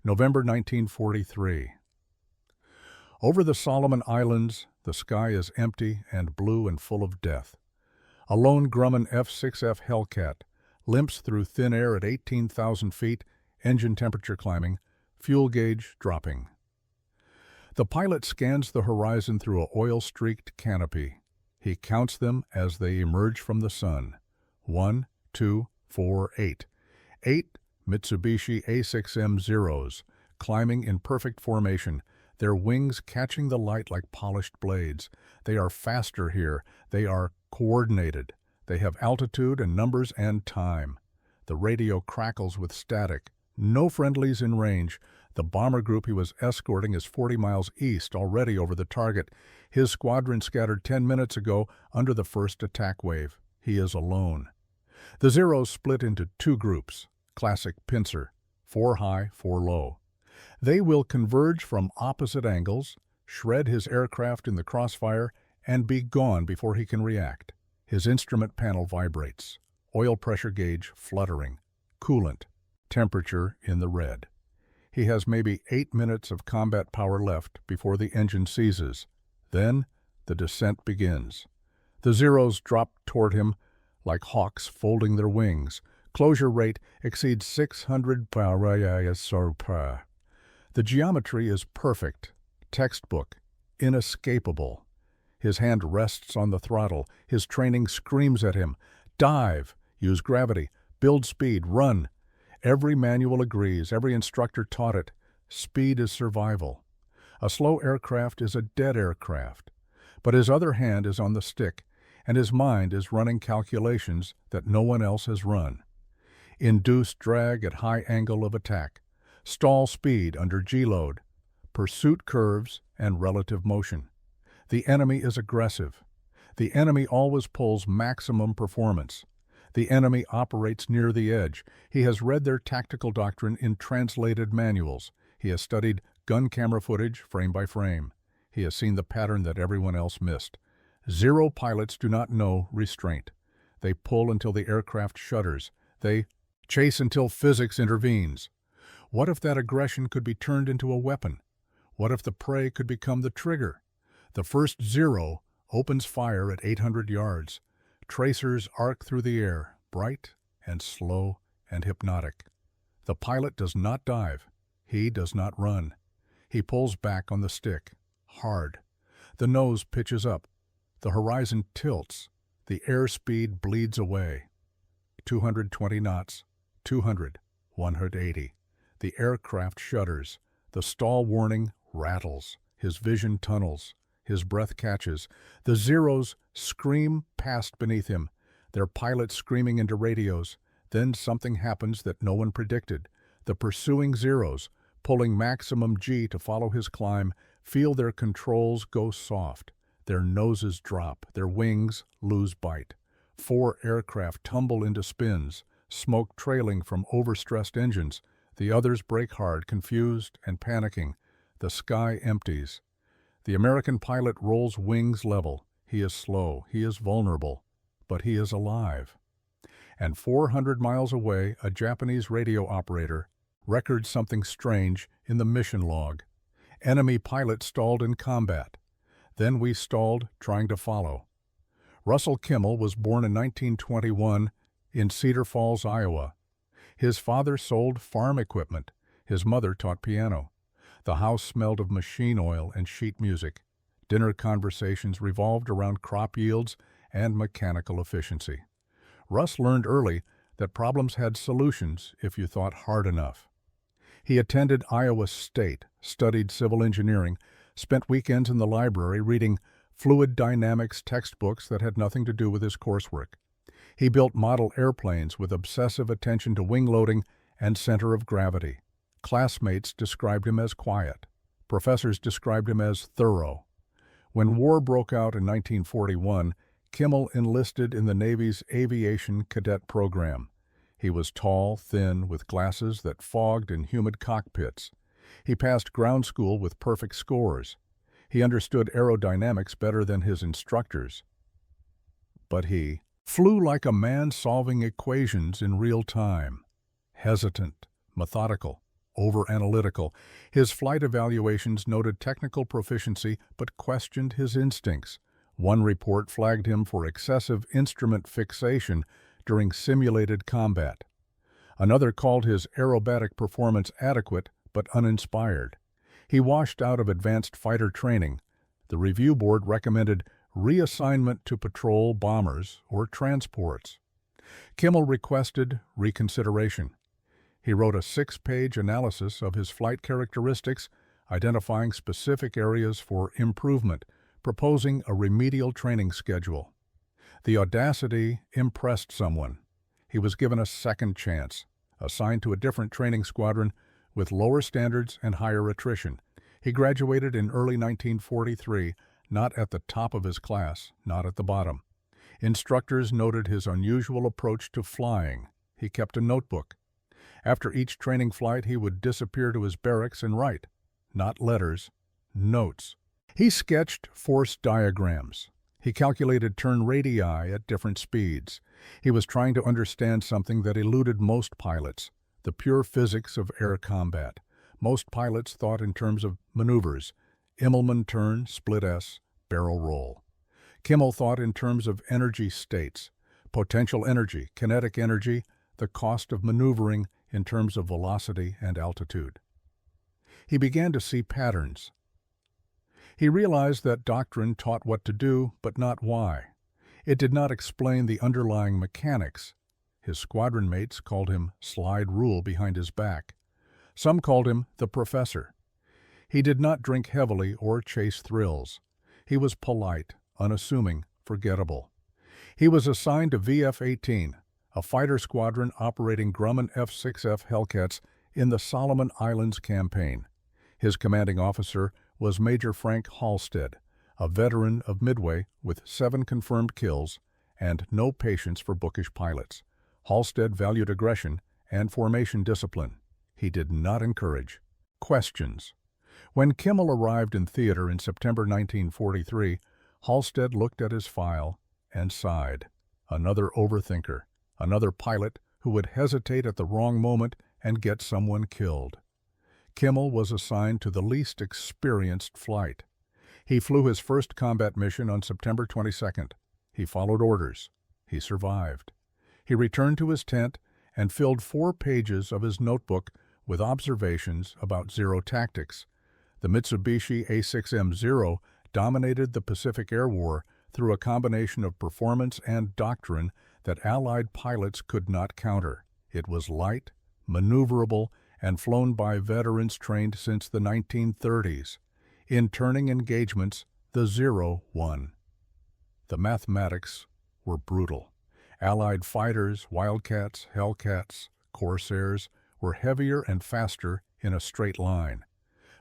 November 1943. Over the Solomon Islands, the sky is empty and blue and full of death. A lone Grumman F-6F Hellcat limps through thin air at 18,000 feet, engine temperature climbing, fuel gauge dropping. The pilot scans the horizon through a oil-streaked canopy. He counts them as they emerge from the sun. 1, 2, 4, 8. 8 Mitsubishi A6M Zeros, climbing in perfect formation, their wings catching the light like polished blades. They are faster here. They are coordinated. They have altitude and numbers and time. The radio crackles with static. No friendlies in range. The bomber group he was escorting is 40 miles east, already over the target. His squadron scattered 10 minutes ago under the first attack wave. He is alone. The Zeros split into two groups. Classic pincer, 4 high, 4 low. They will converge from opposite angles, shred his aircraft in the crossfire, and be gone before he can react. His instrument panel vibrates, oil pressure gauge fluttering, coolant, temperature in the red. He has maybe 8 minutes of combat power left before the engine seizes. Then the descent begins. The Zeros drop toward him like hawks folding their wings. Closure rate exceeds 600 per. The geometry is perfect, textbook, inescapable. His hand rests on the throttle. His training screams at him. Dive, use gravity, build speed, run. Every manual agrees, every instructor taught it. Speed is survival. A slow aircraft is a dead aircraft. But his other hand is on the stick, and his mind is running calculations that no one else has run. Induce drag at high angle of attack, stall speed under G-load, pursuit curves, and relative motion. The enemy is aggressive. The enemy always pulls maximum performance. The enemy operates near the edge. He has read their tactical doctrine in translated manuals. He has studied gun camera footage frame by frame. He has seen the pattern that everyone else missed. Zero pilots do not know restraint. They pull until the aircraft shudders. They chase until physics intervenes. What if that aggression could be turned into a weapon? What if the prey could become the trigger? The first Zero opens fire at 800 yards. Tracers arc through the air, bright and slow and hypnotic. The pilot does not dive. He does not run. He pulls back on the stick, hard. The nose pitches up. The horizon tilts. The airspeed bleeds away. 220 knots, 200, 180. The aircraft shudders. The stall warning rattles. His vision tunnels. His breath catches. The Zeros scream past beneath him, their pilots screaming into radios. Then something happens that no one predicted. The pursuing Zeros, pulling maximum G to follow his climb, feel their controls go soft. Their noses drop. Their wings lose bite. 4 aircraft tumble into spins, smoke trailing from overstressed engines. The others brake hard, confused and panicking. The sky empties. The American pilot rolls wings level. He is slow, he is vulnerable, but he is alive. And 400 miles away, a Japanese radio operator records something strange in the mission log. Enemy pilot stalled in combat. Then we stalled trying to follow. Russell Kimmel was born in 1921 in Cedar Falls, Iowa. His father sold farm equipment. His mother taught piano. The house smelled of machine oil and sheet music. Dinner conversations revolved around crop yields and mechanical efficiency. Russ learned early that problems had solutions if you thought hard enough. He attended Iowa State, studied civil engineering, spent weekends in the library reading fluid dynamics textbooks that had nothing to do with his coursework. He built model airplanes with obsessive attention to wing loading and center of gravity. Classmates described him as quiet. Professors described him as thorough. When war broke out in 1941, Kimmel enlisted in the Navy's Aviation Cadet program. He was tall, thin, with glasses that fogged in humid cockpits. He passed ground school with perfect scores. He understood aerodynamics better than his instructors. But he flew like a man solving equations in real time, hesitant, methodical, over-analytical. His flight evaluations noted technical proficiency but questioned his instincts. One report flagged him for excessive instrument fixation during simulated combat. Another called his aerobatic performance adequate but uninspired. He washed out of advanced fighter training. The review board recommended reassignment to patrol bombers or transports. Kimmel requested reconsideration. He wrote a 6-page analysis of his flight characteristics, identifying specific areas for improvement, proposing a remedial training schedule. The audacity impressed someone. He was given a second chance, assigned to a different training squadron with lower standards and higher attrition. He graduated in early 1943, not at the top of his class, not at the bottom. Instructors noted his unusual approach to flying. He kept a notebook. After each training flight, he would disappear to his barracks and write, not letters, notes. He sketched force diagrams. He calculated turn radii at different speeds. He was trying to understand something that eluded most pilots, the pure physics of air combat. Most pilots thought in terms of maneuvers, Immelman turn, split S, barrel roll. Kimmel thought in terms of energy states, potential energy, kinetic energy, the cost of maneuvering in terms of velocity and altitude. He began to see patterns. He realized that doctrine taught what to do, but not why. It did not explain the underlying mechanics. His squadron mates called him Slide Rule behind his back. Some called him the Professor. He did not drink heavily or chase thrills. He was polite, unassuming, forgettable. He was assigned to VF-18, a fighter squadron operating Grumman F-6F Hellcats in the Solomon Islands campaign. His commanding officer was Major Frank Halstead, a veteran of Midway with 7 confirmed kills and no patience for bookish pilots. Halstead valued aggression and formation discipline. He did not encourage questions. When Kimmel arrived in theater in September 1943, Halstead looked at his file and sighed. Another overthinker, another pilot who would hesitate at the wrong moment and get someone killed. Kimmel was assigned to the least experienced flight. He flew his first combat mission on September 22nd. He followed orders. He survived. He returned to his tent and filled 4 pages of his notebook with observations about Zero tactics. The Mitsubishi A6M-0 dominated the Pacific Air War through a combination of performance and doctrine that Allied pilots could not counter. It was light, maneuverable, and flown by veterans trained since the 1930s. In turning engagements, the Zero won. The mathematics were brutal. Allied fighters, Wildcats, Hellcats, Corsairs were heavier and faster in a straight line.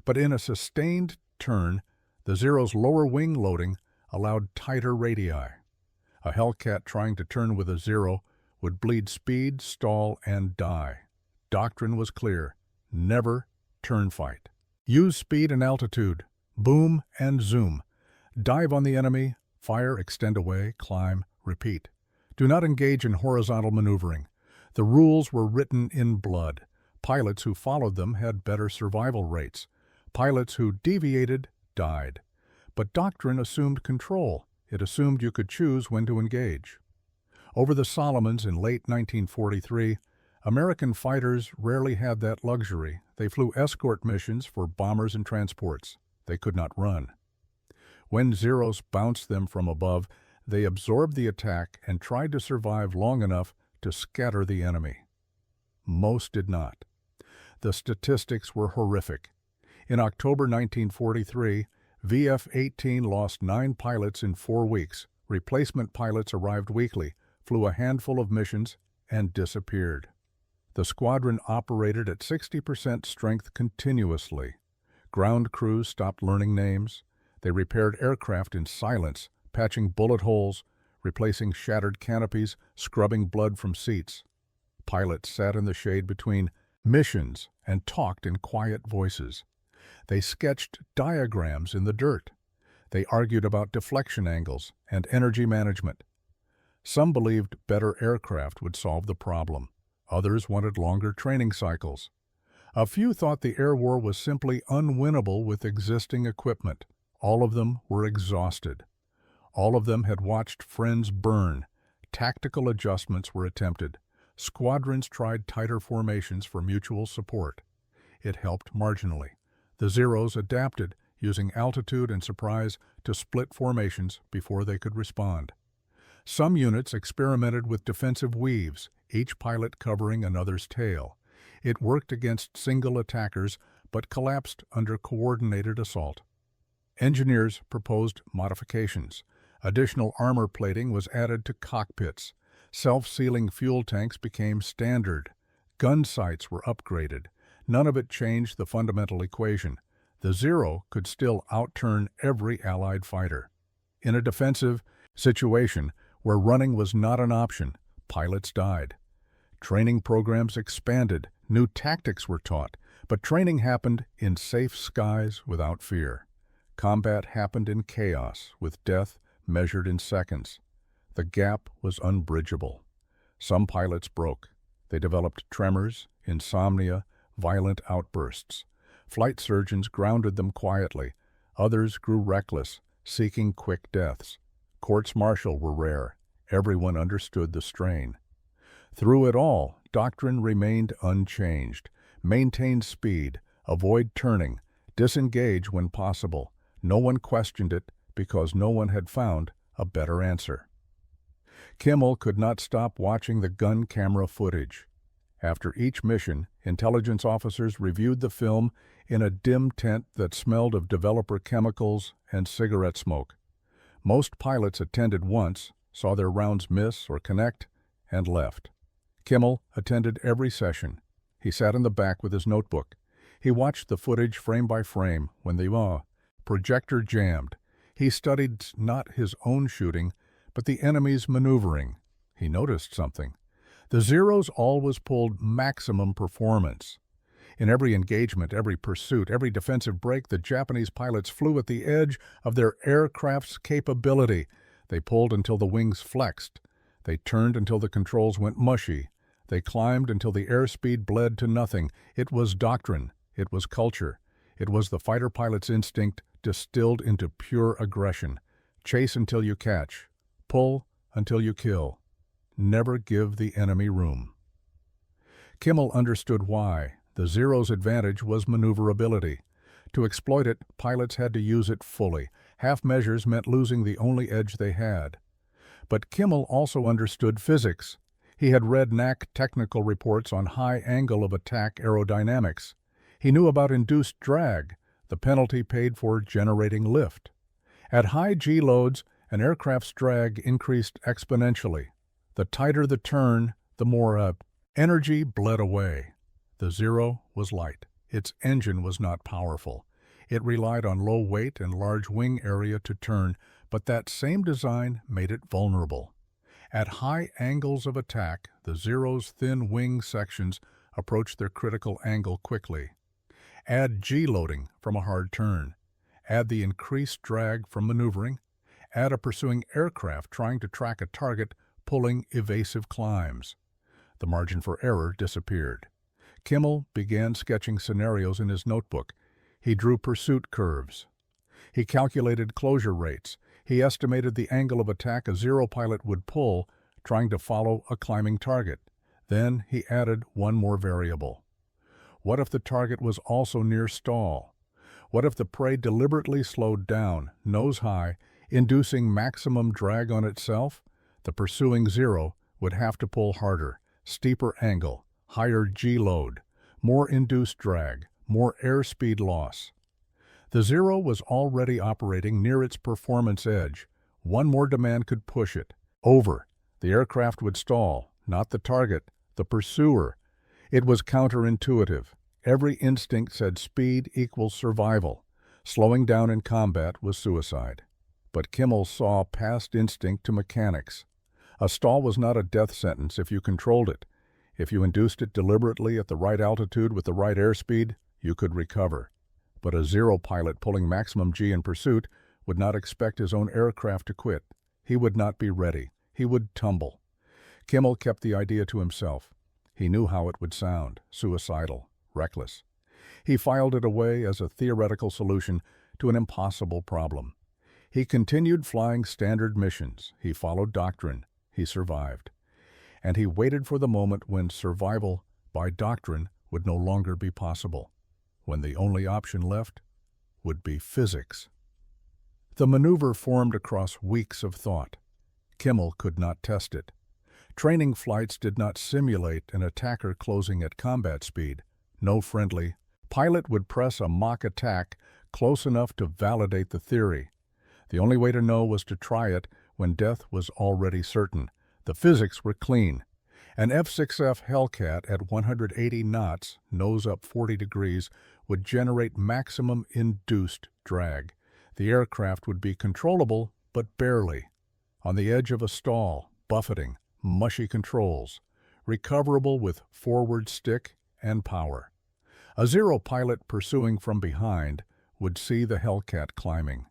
But in a sustained turn, the Zero's lower wing loading allowed tighter radii. A Hellcat trying to turn with a Zero would bleed speed, stall, and die. Doctrine was clear. Never turn fight. Use speed and altitude. Boom and zoom. Dive on the enemy. Fire, extend away, climb, repeat. Do not engage in horizontal maneuvering. The rules were written in blood. Pilots who followed them had better survival rates. Pilots who deviated died. But doctrine assumed control. It assumed you could choose when to engage. Over the Solomons in late 1943, American fighters rarely had that luxury. They flew escort missions for bombers and transports. They could not run. When Zeros bounced them from above, they absorbed the attack and tried to survive long enough to scatter the enemy. Most did not. The statistics were horrific. In October 1943, VF-18 lost 9 pilots in 4 weeks. Replacement pilots arrived weekly, flew a handful of missions, and disappeared. The squadron operated at 60% strength continuously. Ground crews stopped learning names. They repaired aircraft in silence, patching bullet holes, replacing shattered canopies, scrubbing blood from seats. Pilots sat in the shade between missions and talked in quiet voices. They sketched diagrams in the dirt. They argued about deflection angles and energy management. Some believed better aircraft would solve the problem. Others wanted longer training cycles. A few thought the air war was simply unwinnable with existing equipment. All of them were exhausted. All of them had watched friends burn. Tactical adjustments were attempted. Squadrons tried tighter formations for mutual support. It helped marginally. The Zeros adapted, using altitude and surprise to split formations before they could respond. Some units experimented with defensive weaves, each pilot covering another's tail. It worked against single attackers, but collapsed under coordinated assault. Engineers proposed modifications. Additional armor plating was added to cockpits. Self-sealing fuel tanks became standard. Gun sights were upgraded. None of it changed the fundamental equation. The Zero could still outturn every Allied fighter. In a defensive situation where running was not an option, pilots died. Training programs expanded. New tactics were taught, but training happened in safe skies without fear. Combat happened in chaos, with death measured in seconds. The gap was unbridgeable. Some pilots broke. They developed tremors, insomnia, violent outbursts. Flight surgeons grounded them quietly. Others grew reckless, seeking quick deaths. Courts-martial were rare. Everyone understood the strain. Through it all, doctrine remained unchanged. Maintain speed, avoid turning, disengage when possible. No one questioned it because no one had found a better answer. Kimmel could not stop watching the gun camera footage. After each mission, intelligence officers reviewed the film in a dim tent that smelled of developer chemicals and cigarette smoke. Most pilots attended once, saw their rounds miss or connect, and left. Kimmel attended every session. He sat in the back with his notebook. He watched the footage frame by frame when the projector jammed. He studied not his own shooting, but the enemy's maneuvering. He noticed something. The Zeros always pulled maximum performance. In every engagement, every pursuit, every defensive break, the Japanese pilots flew at the edge of their aircraft's capability. They pulled until the wings flexed. They turned until the controls went mushy. They climbed until the airspeed bled to nothing. It was doctrine. It was culture. It was the fighter pilot's instinct distilled into pure aggression. Chase until you catch. Pull until you kill. Never give the enemy room. Kimmel understood why. The Zero's advantage was maneuverability. To exploit it, pilots had to use it fully. Half measures meant losing the only edge they had. But Kimmel also understood physics. He had read NAC technical reports on high angle of attack aerodynamics. He knew about induced drag, the penalty paid for generating lift. At high G loads, an aircraft's drag increased exponentially. The tighter the turn, the more energy bled away. The Zero was light. Its engine was not powerful. It relied on low weight and large wing area to turn, but that same design made it vulnerable. At high angles of attack, the Zero's thin wing sections approached their critical angle quickly. Add G-loading from a hard turn. Add the increased drag from maneuvering. Add a pursuing aircraft trying to track a target, pulling evasive climbs. The margin for error disappeared. Kimmel began sketching scenarios in his notebook. He drew pursuit curves. He calculated closure rates. He estimated the angle of attack a Zero pilot would pull, trying to follow a climbing target. Then he added one more variable. What if the target was also near stall? What if the prey deliberately slowed down, nose high, inducing maximum drag on itself? The pursuing Zero would have to pull harder, steeper angle, higher G-load, more induced drag, more airspeed loss. The Zero was already operating near its performance edge. One more demand could push it. Over. The aircraft would stall, not the target, the pursuer. It was counterintuitive. Every instinct said speed equals survival. Slowing down in combat was suicide. But Kimmel saw past instinct to mechanics. A stall was not a death sentence if you controlled it. If you induced it deliberately at the right altitude with the right airspeed, you could recover. But a Zero pilot pulling maximum G in pursuit would not expect his own aircraft to quit. He would not be ready. He would tumble. Kimmel kept the idea to himself. He knew how it would sound: suicidal, reckless. He filed it away as a theoretical solution to an impossible problem. He continued flying standard missions. He followed doctrine. He survived. And he waited for the moment when survival by doctrine would no longer be possible, when the only option left would be physics. The maneuver formed across weeks of thought. Kimmel could not test it. Training flights did not simulate an attacker closing at combat speed. No friendly pilot would press a mock attack close enough to validate the theory. The only way to know was to try it when death was already certain. The physics were clean. An F-6F Hellcat at 180 knots, nose up 40 degrees, would generate maximum induced drag. The aircraft would be controllable, but barely. On the edge of a stall, buffeting, mushy controls, recoverable with forward stick and power. A Zero pilot pursuing from behind would see the Hellcat climbing.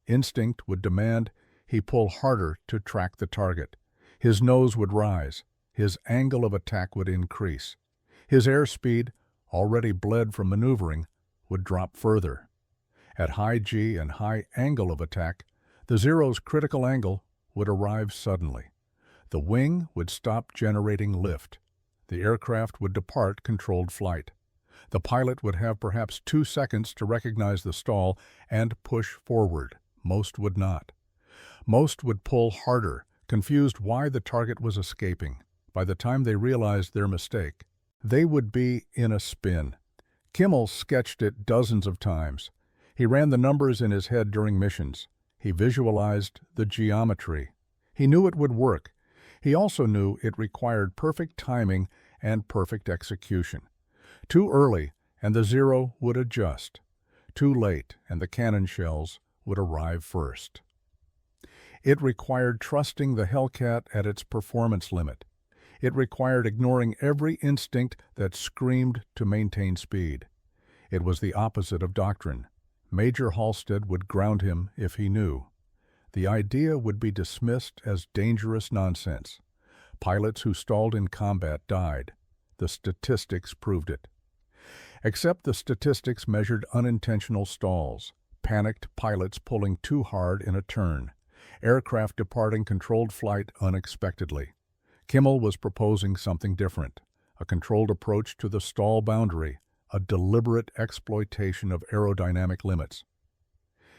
Instinct would demand he pull harder to track the target. His nose would rise. His angle of attack would increase. His airspeed, already bled from maneuvering, would drop further. At high G and high angle of attack, the Zero's critical angle would arrive suddenly. The wing would stop generating lift. The aircraft would depart controlled flight. The pilot would have perhaps 2 seconds to recognize the stall and push forward. Most would not. Most would pull harder, confused why the target was escaping. By the time they realized their mistake, they would be in a spin. Kimmel sketched it dozens of times. He ran the numbers in his head during missions. He visualized the geometry. He knew it would work. He also knew it required perfect timing and perfect execution. Too early, and the Zero would adjust. Too late, and the cannon shells would arrive first. It required trusting the Hellcat at its performance limit. It required ignoring every instinct that screamed to maintain speed. It was the opposite of doctrine. Major Halstead would ground him if he knew. The idea would be dismissed as dangerous nonsense. Pilots who stalled in combat died. The statistics proved it. Except the statistics measured unintentional stalls, panicked pilots pulling too hard in a turn, aircraft departing controlled flight unexpectedly. Kimmel was proposing something different, a controlled approach to the stall boundary, a deliberate exploitation of aerodynamic limits.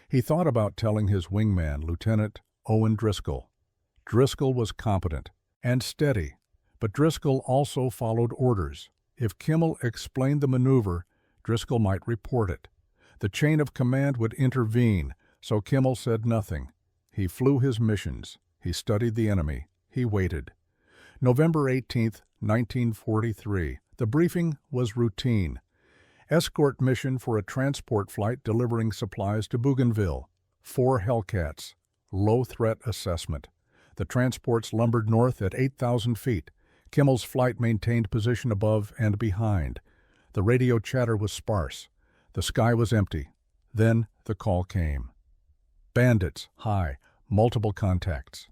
He thought about telling his wingman, Lieutenant Owen Driscoll. Driscoll was competent and steady, but Driscoll also followed orders. If Kimmel explained the maneuver, Driscoll might report it. The chain of command would intervene, so Kimmel said nothing. He flew his missions. He studied the enemy. He waited. November 18, 1943. The briefing was routine. Escort mission for a transport flight delivering supplies to Bougainville. 4 Hellcats. Low threat assessment. The transports lumbered north at 8,000 feet. Kimmel's flight maintained position above and behind. The radio chatter was sparse. The sky was empty. Then the call came. Bandits, high, multiple contacts.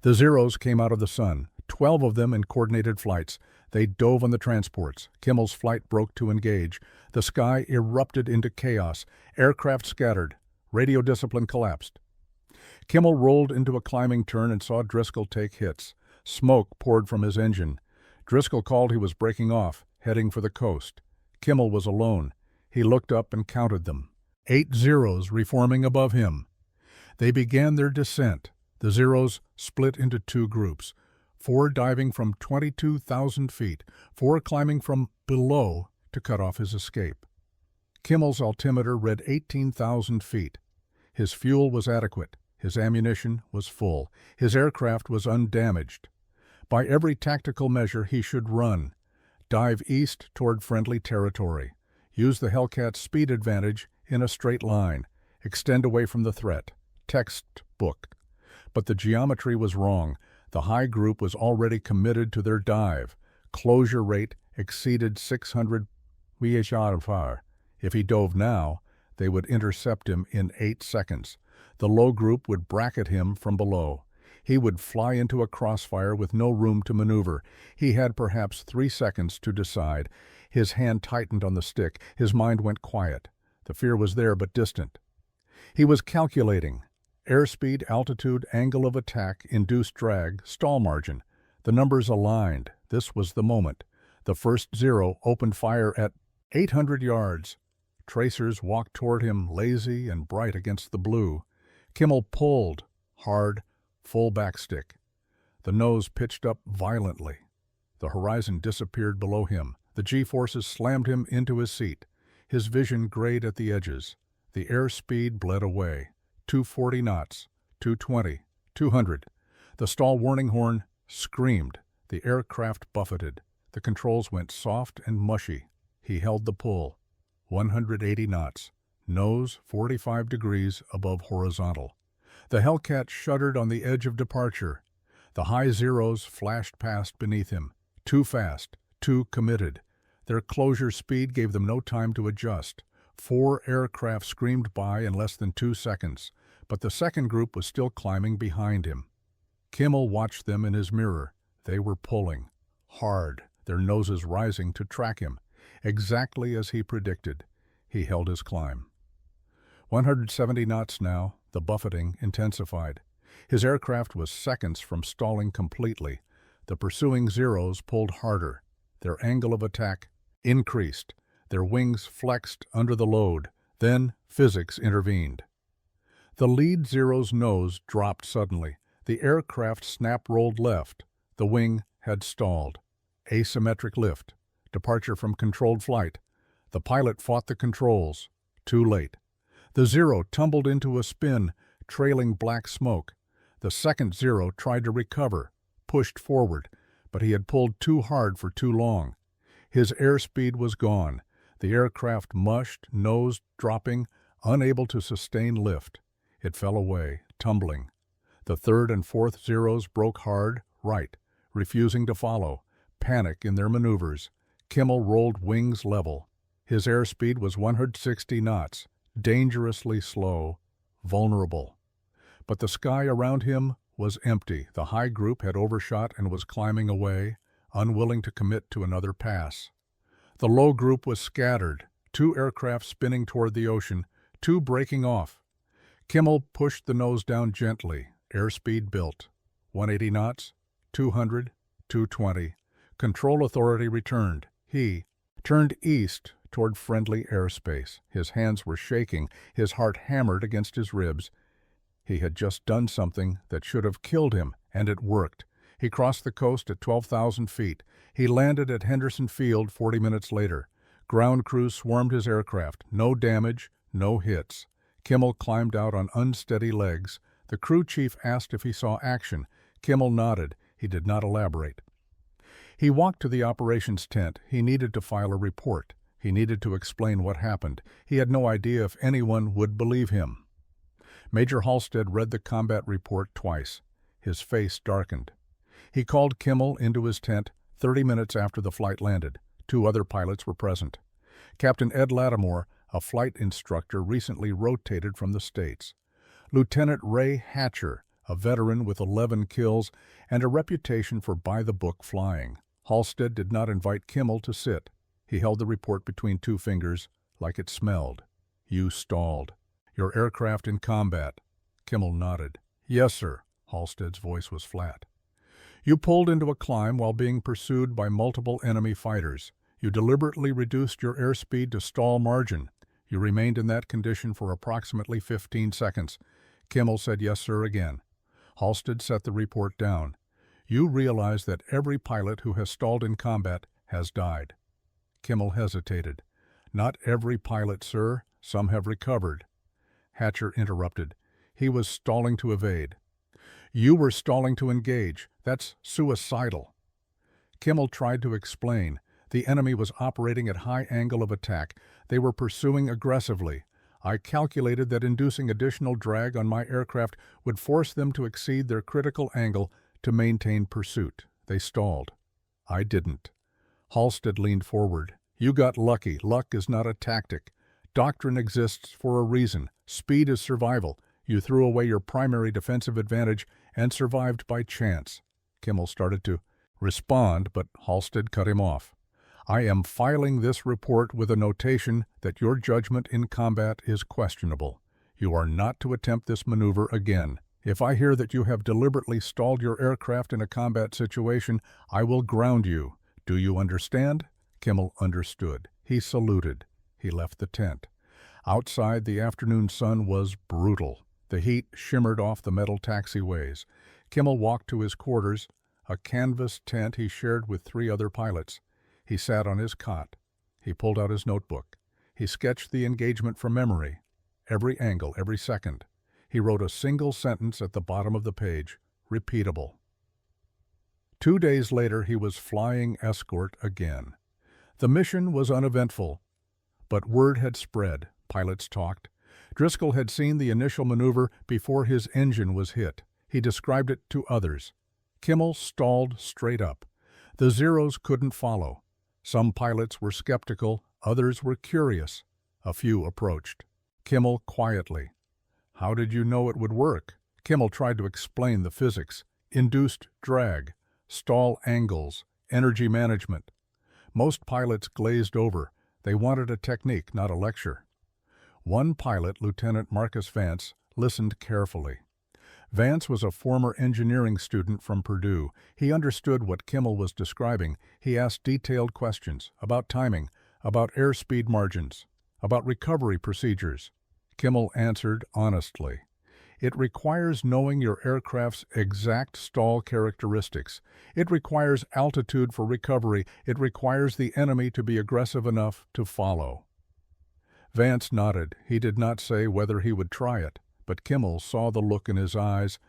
The Zeros came out of the sun, 12 of them in coordinated flights. They dove on the transports. Kimmel's flight broke to engage. The sky erupted into chaos. Aircraft scattered. Radio discipline collapsed. Kimmel rolled into a climbing turn and saw Driscoll take hits. Smoke poured from his engine. Driscoll called he was breaking off, heading for the coast. Kimmel was alone. He looked up and counted them. 8 Zeros reforming above him. They began their descent. The Zeros split into 2 groups. 4 diving from 22,000 feet, 4 climbing from below to cut off his escape. Kimmel's altimeter read 18,000 feet. His fuel was adequate. His ammunition was full. His aircraft was undamaged. By every tactical measure, he should run. Dive east toward friendly territory. Use the Hellcat's speed advantage in a straight line. Extend away from the threat. Textbook. But the geometry was wrong. The high group was already committed to their dive. Closure rate exceeded 600 VHR. If he dove now, they would intercept him in 8 seconds. The low group would bracket him from below. He would fly into a crossfire with no room to maneuver. He had perhaps 3 seconds to decide. His hand tightened on the stick. His mind went quiet. The fear was there but distant. He was calculating. Airspeed, altitude, angle of attack, induced drag, stall margin. The numbers aligned. This was the moment. The first Zero opened fire at 800 yards. Tracers walked toward him, lazy and bright against the blue. Kimmel pulled, hard, full backstick. The nose pitched up violently. The horizon disappeared below him. The G-forces slammed him into his seat. His vision grayed at the edges. The airspeed bled away. 240 knots, 220, 200. The stall warning horn screamed. The aircraft buffeted. The controls went soft and mushy. He held the pull. 180 knots. Nose 45 degrees above horizontal. The Hellcat shuddered on the edge of departure. The high Zeros flashed past beneath him. Too fast, too committed. Their closure speed gave them no time to adjust. 4 aircraft screamed by in less than 2 seconds, but the second group was still climbing behind him. Kimmel watched them in his mirror. They were pulling. Hard, their noses rising to track him. Exactly as he predicted. He held his climb. 170 knots now, the buffeting intensified. His aircraft was seconds from stalling completely. The pursuing Zeros pulled harder. Their angle of attack increased. Their wings flexed under the load. Then physics intervened. The lead Zero's nose dropped suddenly. The aircraft snap-rolled left. The wing had stalled. Asymmetric lift. Departure from controlled flight. The pilot fought the controls. Too late. The Zero tumbled into a spin, trailing black smoke. The second Zero tried to recover, pushed forward, but he had pulled too hard for too long. His airspeed was gone. The aircraft mushed, nose dropping, unable to sustain lift. It fell away, tumbling. The third and fourth Zeros broke hard, right, refusing to follow. Panic in their maneuvers. Kimmel rolled wings level. His airspeed was 160 knots, dangerously slow, vulnerable. But the sky around him was empty. The high group had overshot and was climbing away, unwilling to commit to another pass. The low group was scattered, 2 aircraft spinning toward the ocean, 2 breaking off. Kimmel pushed the nose down gently. Airspeed built. 180 knots, 200, 220. Control authority returned. He turned east toward friendly airspace. His hands were shaking. His heart hammered against his ribs. He had just done something that should have killed him, and it worked. He crossed the coast at 12,000 feet. He landed at Henderson Field 40 minutes later. Ground crews swarmed his aircraft. No damage, no hits. Kimmel climbed out on unsteady legs. The crew chief asked if he saw action. Kimmel nodded. He did not elaborate. He walked to the operations tent. He needed to file a report. He needed to explain what happened. He had no idea if anyone would believe him. Major Halstead read the combat report twice. His face darkened. He called Kimmel into his tent 30 minutes after the flight landed. 2 other pilots were present. Captain Ed Lattimore, a flight instructor, recently rotated from the States. Lieutenant Ray Hatcher, a veteran with 11 kills and a reputation for by-the-book flying. Halstead did not invite Kimmel to sit. He held the report between 2 fingers, like it smelled. You stalled. Your aircraft in combat. Kimmel nodded. Yes, sir. Halstead's voice was flat. You pulled into a climb while being pursued by multiple enemy fighters. You deliberately reduced your airspeed to stall margin. You remained in that condition for approximately 15 seconds. Kimmel said yes, sir, again. Halstead set the report down. You realize that every pilot who has stalled in combat has died. Kimmel hesitated. Not every pilot, sir. Some have recovered. Hatcher interrupted. He was stalling to evade. You were stalling to engage. That's suicidal. Kimmel tried to explain. The enemy was operating at high angle of attack. They were pursuing aggressively. I calculated that inducing additional drag on my aircraft would force them to exceed their critical angle to maintain pursuit. They stalled. I didn't. Halstead leaned forward. You got lucky. Luck is not a tactic. Doctrine exists for a reason. Speed is survival. You threw away your primary defensive advantage and survived by chance. Kimmel started to respond, but Halstead cut him off. I am filing this report with a notation that your judgment in combat is questionable. You are not to attempt this maneuver again. If I hear that you have deliberately stalled your aircraft in a combat situation, I will ground you. Do you understand?" Kimmel understood. He saluted. He left the tent. Outside, the afternoon sun was brutal. The heat shimmered off the metal taxiways. Kimmel walked to his quarters, a canvas tent he shared with 3 other pilots. He sat on his cot. He pulled out his notebook. He sketched the engagement from memory. Every angle, every second. He wrote a single sentence at the bottom of the page, repeatable. 2 days later, he was flying escort again. The mission was uneventful, but word had spread. Pilots talked. Driscoll had seen the initial maneuver before his engine was hit. He described it to others. Kimmel stalled straight up. The Zeros couldn't follow. Some pilots were skeptical, others were curious. A few approached. Kimmel quietly. "How did you know it would work?" Kimmel tried to explain the physics. Induced drag, stall angles, energy management. Most pilots glazed over. They wanted a technique, not a lecture. One pilot, Lieutenant Marcus Vance, listened carefully. Vance was a former engineering student from Purdue. He understood what Kimmel was describing. He asked detailed questions about timing, about airspeed margins, about recovery procedures. Kimmel answered honestly. "It requires knowing your aircraft's exact stall characteristics. It requires altitude for recovery. It requires the enemy to be aggressive enough to follow." Vance nodded. He did not say whether he would try it, but Kimmel saw the look in his eyes,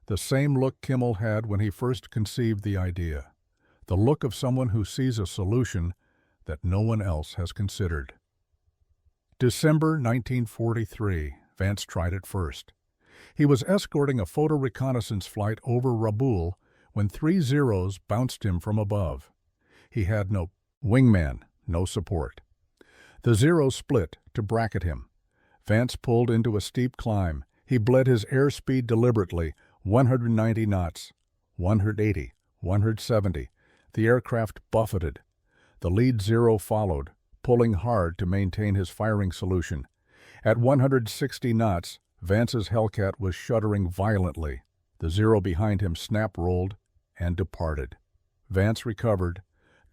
the same look Kimmel had when he first conceived the idea, the look of someone who sees a solution that no one else has considered. December 1943. Vance tried it first. He was escorting a photo reconnaissance flight over Rabaul when 3 Zeros bounced him from above. He had no wingman, no support. The Zeros split to bracket him. Vance pulled into a steep climb. He bled his airspeed deliberately, 190 knots, 180, 170. The aircraft buffeted. The lead Zero followed, pulling hard to maintain his firing solution. At 160 knots, Vance's Hellcat was shuddering violently. The Zero behind him snap-rolled and departed. Vance recovered,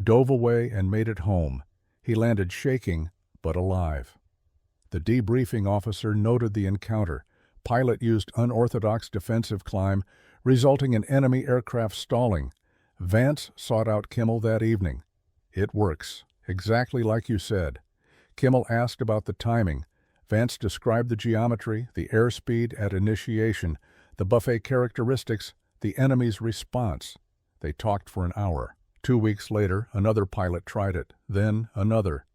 dove away and made it home. He landed shaking, but alive. The debriefing officer noted the encounter. Pilot used unorthodox defensive climb, resulting in enemy aircraft stalling. Vance sought out Kimmel that evening. "It works, exactly like you said." Kimmel asked about the timing. Vance described the geometry, the airspeed at initiation, the buffet characteristics, the enemy's response. They talked for an hour. 2 weeks later, another pilot tried it, then another.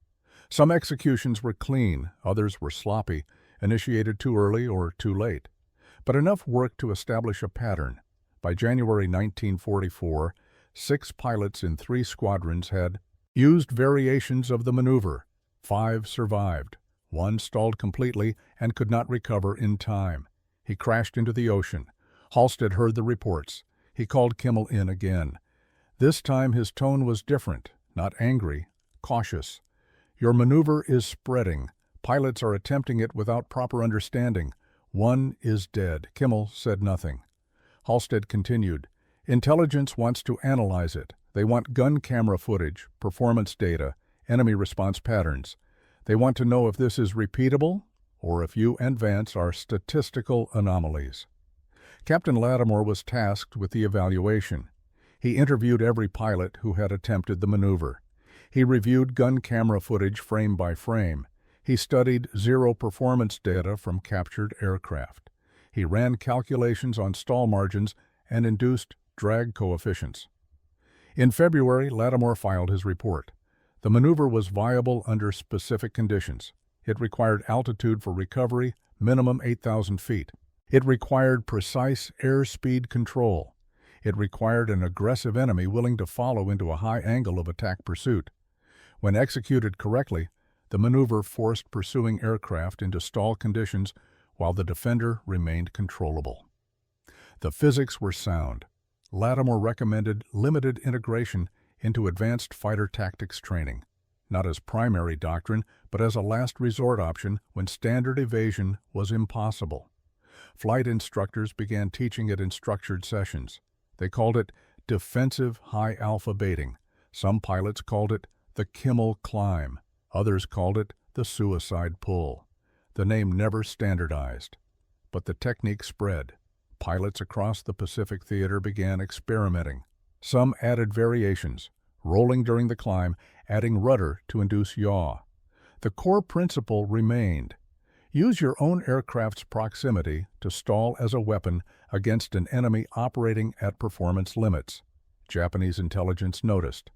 Some executions were clean, others were sloppy, initiated too early or too late. But enough work to establish a pattern. By January 1944, 6 pilots in 3 squadrons had used variations of the maneuver. 5 survived. 1 stalled completely and could not recover in time. He crashed into the ocean. Halstead heard the reports. He called Kimmel in again. This time his tone was different, not angry, cautious. "Your maneuver is spreading. Pilots are attempting it without proper understanding. 1 is dead." Kimmel said nothing. Halstead continued. "Intelligence wants to analyze it. They want gun camera footage, performance data, enemy response patterns. They want to know if this is repeatable or if you and Vance are statistical anomalies." Captain Lattimore was tasked with the evaluation. He interviewed every pilot who had attempted the maneuver. He reviewed gun camera footage frame by frame. He studied Zero performance data from captured aircraft. He ran calculations on stall margins and induced drag coefficients. In February, Lattimore filed his report. The maneuver was viable under specific conditions. It required altitude for recovery, minimum 8,000 feet. It required precise airspeed control. It required an aggressive enemy willing to follow into a high angle of attack pursuit. When executed correctly, the maneuver forced pursuing aircraft into stall conditions while the defender remained controllable. The physics were sound. Lattimore recommended limited integration into advanced fighter tactics training, not as primary doctrine, but as a last resort option when standard evasion was impossible. Flight instructors began teaching it in structured sessions. They called it defensive high alpha baiting. Some pilots called it the Kimmel climb. Others called it the suicide pull. The name never standardized, but the technique spread. Pilots across the Pacific theater began experimenting. Some added variations, rolling during the climb, adding rudder to induce yaw. The core principle remained. Use your own aircraft's proximity to stall as a weapon against an enemy operating at performance limits, Japanese intelligence noticed.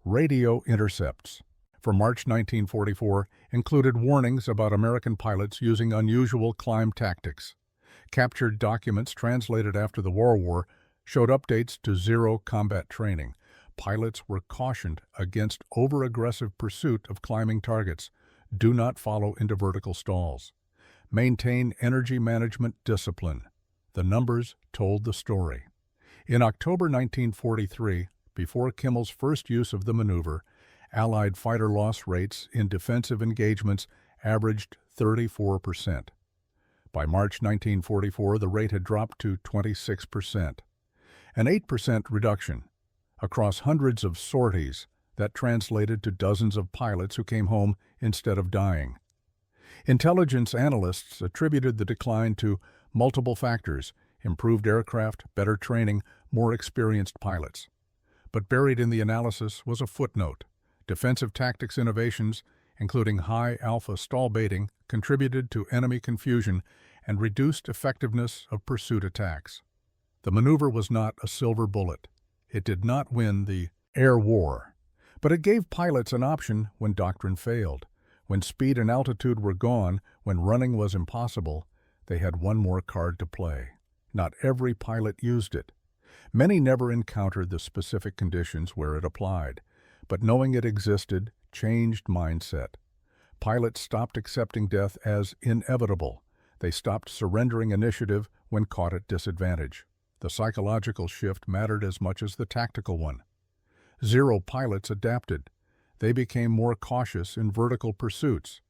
Radio intercepts for March 1944 included warnings about American pilots using unusual climb tactics. Captured documents translated after the World War showed updates to zero combat training. Pilots were cautioned against over-aggressive pursuit of climbing targets. Do not follow into vertical stalls. Maintain energy management discipline. The numbers told the story. In October 1943, before Kimmel's first use of the maneuver, Allied fighter loss rates in defensive engagements averaged 34%. By March 1944, the rate had dropped to 26%. An 8% reduction. Across hundreds of sorties, that translated to dozens of pilots who came home instead of dying. Intelligence analysts attributed the decline to multiple factors: improved aircraft, better training, more experienced pilots. But buried in the analysis was a footnote. Defensive tactics innovations, including high alpha stall baiting, contributed to enemy confusion and reduced effectiveness of pursuit attacks. The maneuver was not a silver bullet. It did not win the air war, but it gave pilots an option when doctrine failed. When speed and altitude were gone, when running was impossible, they had one more card to play. Not every pilot used it. Many never encountered the specific conditions where it applied, but knowing it existed changed mindset. Pilots stopped accepting death as inevitable. They stopped surrendering initiative when caught at disadvantage. The psychological shift mattered as much as the tactical one. Zero pilots adapted. They became more cautious in vertical pursuits.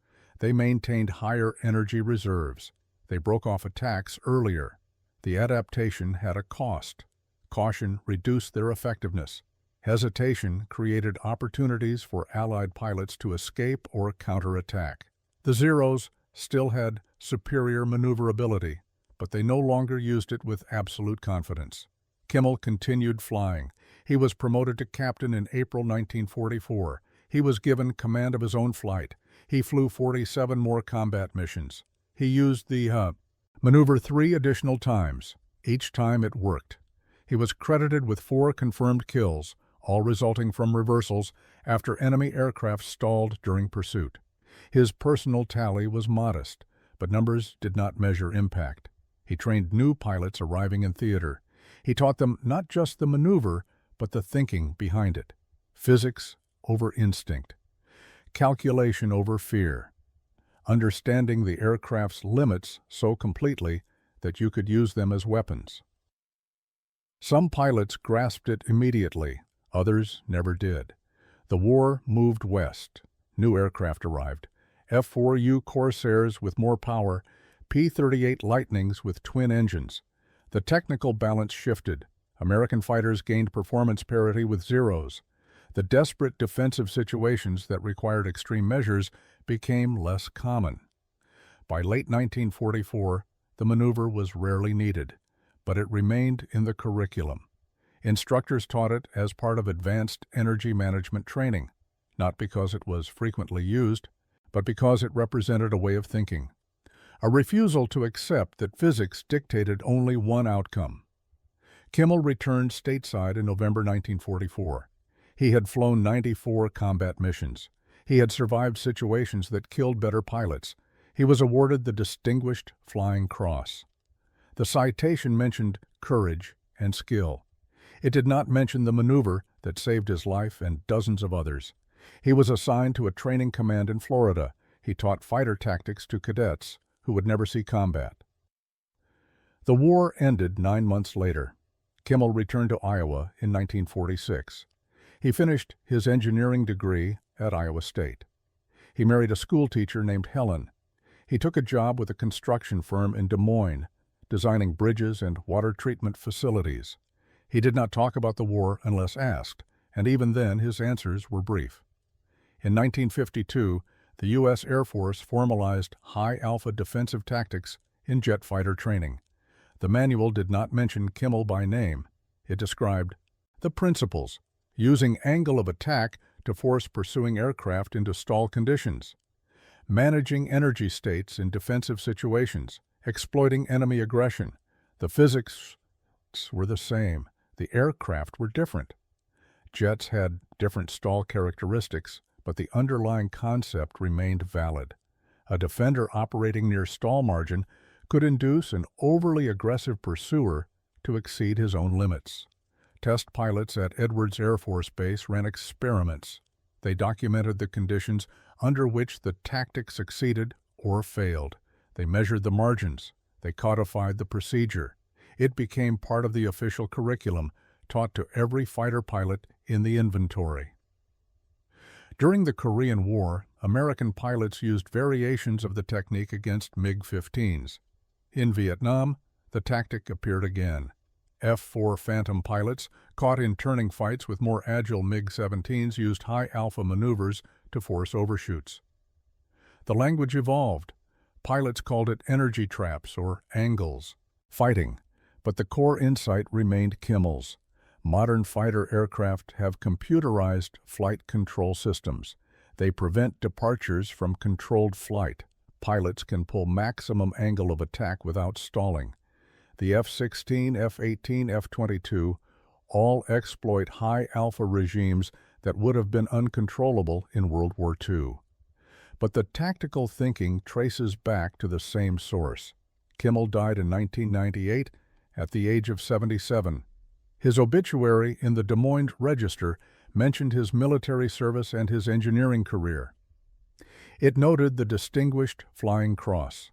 They maintained higher energy reserves. They broke off attacks earlier. The adaptation had a cost. Caution reduced their effectiveness. Hesitation created opportunities for Allied pilots to escape or counterattack. The Zeros still had superior maneuverability, but they no longer used it with absolute confidence. Kimmel continued flying. He was promoted to captain in April 1944. He was given command of his own flight. He flew 47 more combat missions. He used the maneuver 3 additional times. Each time it worked. He was credited with 4 confirmed kills, all resulting from reversals after enemy aircraft stalled during pursuit. His personal tally was modest, but numbers did not measure impact. He trained new pilots arriving in theater. He taught them not just the maneuver, but the thinking behind it. Physics over instinct. Calculation over fear. Understanding the aircraft's limits so completely that you could use them as weapons. Some pilots grasped it immediately. Others never did. The war moved west. New aircraft arrived. F-4U Corsairs with more power, P-38 Lightnings with twin engines. The technical balance shifted. American fighters gained performance parity with Zeros. The desperate defensive situations that required extreme measures became less common. By late 1944, the maneuver was rarely needed, but it remained in the curriculum. Instructors taught it as part of advanced energy management training, not because it was frequently used, but because it represented a way of thinking. A refusal to accept that physics dictated only one outcome. Kimmel returned stateside in November 1944. He had flown 94 combat missions. He had survived situations that killed better pilots. He was awarded the Distinguished Flying Cross. The citation mentioned courage and skill. It did not mention the maneuver that saved his life and dozens of others. He was assigned to a training command in Florida. He taught fighter tactics to cadets who would never see combat. The war ended 9 months later. Kimmel returned to Iowa in 1946. He finished his engineering degree at Iowa State. He married a schoolteacher named Helen. He took a job with a construction firm in Des Moines, designing bridges and water treatment facilities. He did not talk about the war unless asked, and even then his answers were brief. In 1952, the U.S. Air Force formalized high-alpha defensive tactics in jet fighter training. The manual did not mention Kimmel by name. It described the principles: using angle of attack to force pursuing aircraft into stall conditions, managing energy states in defensive situations, exploiting enemy aggression. The physics were the same. The aircraft were different. Jets had different stall characteristics, but the underlying concept remained valid. A defender operating near stall margin could induce an overly aggressive pursuer to exceed his own limits. Test pilots at Edwards Air Force Base ran experiments. They documented the conditions under which the tactic succeeded or failed. They measured the margins. They codified the procedure. It became part of the official curriculum, taught to every fighter pilot in the inventory. During the Korean War, American pilots used variations of the technique against MiG-15s. In Vietnam, the tactic appeared again. F-4 Phantom pilots, caught in turning fights with more agile MiG-17s, used high-alpha maneuvers to force overshoots. The language evolved. Pilots called it energy traps or angles, fighting, but the core insight remained Kimmel's. Modern fighter aircraft have computerized flight control systems. They prevent departures from controlled flight. Pilots can pull maximum angle of attack without stalling. The F-16, F-18, F-22 all exploit high-alpha regimes that would have been uncontrollable in World War II. But the tactical thinking traces back to the same source. Kimmel died in 1998 at the age of 77. His obituary in the Des Moines Register mentioned his military service and his engineering career. It noted the Distinguished Flying Cross.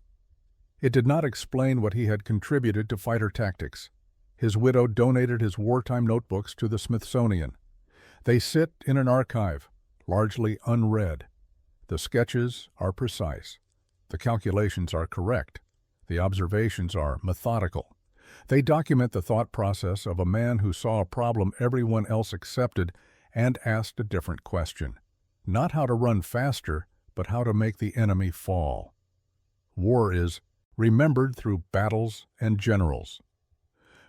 It did not explain what he had contributed to fighter tactics. His widow donated his wartime notebooks to the Smithsonian. They sit in an archive, largely unread. The sketches are precise. The calculations are correct. The observations are methodical. They document the thought process of a man who saw a problem everyone else accepted and asked a different question. Not how to run faster, but how to make the enemy fall. War is remembered through battles and generals.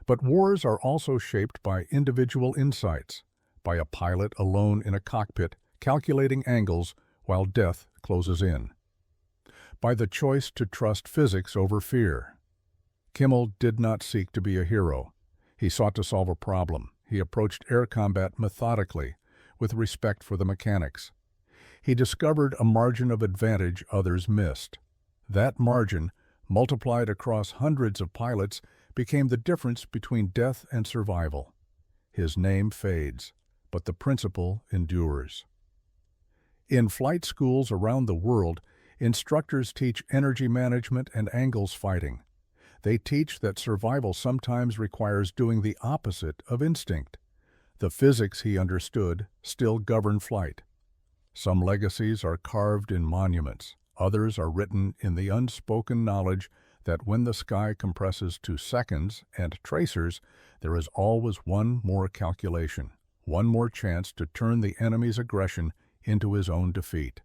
But wars are also shaped by individual insights, by a pilot alone in a cockpit calculating angles while death closes in, by the choice to trust physics over fear. Kimmel did not seek to be a hero. He sought to solve a problem. He approached air combat methodically, with respect for the mechanics. He discovered a margin of advantage others missed. That margin, multiplied across hundreds of pilots, became the difference between death and survival. His name fades, but the principle endures. In flight schools around the world, instructors teach energy management and angles fighting. They teach that survival sometimes requires doing the opposite of instinct. The physics he understood still govern flight. Some legacies are carved in monuments. Others are written in the unspoken knowledge that when the sky compresses to seconds and tracers, there is always one more calculation, one more chance to turn the enemy's aggression into his own defeat.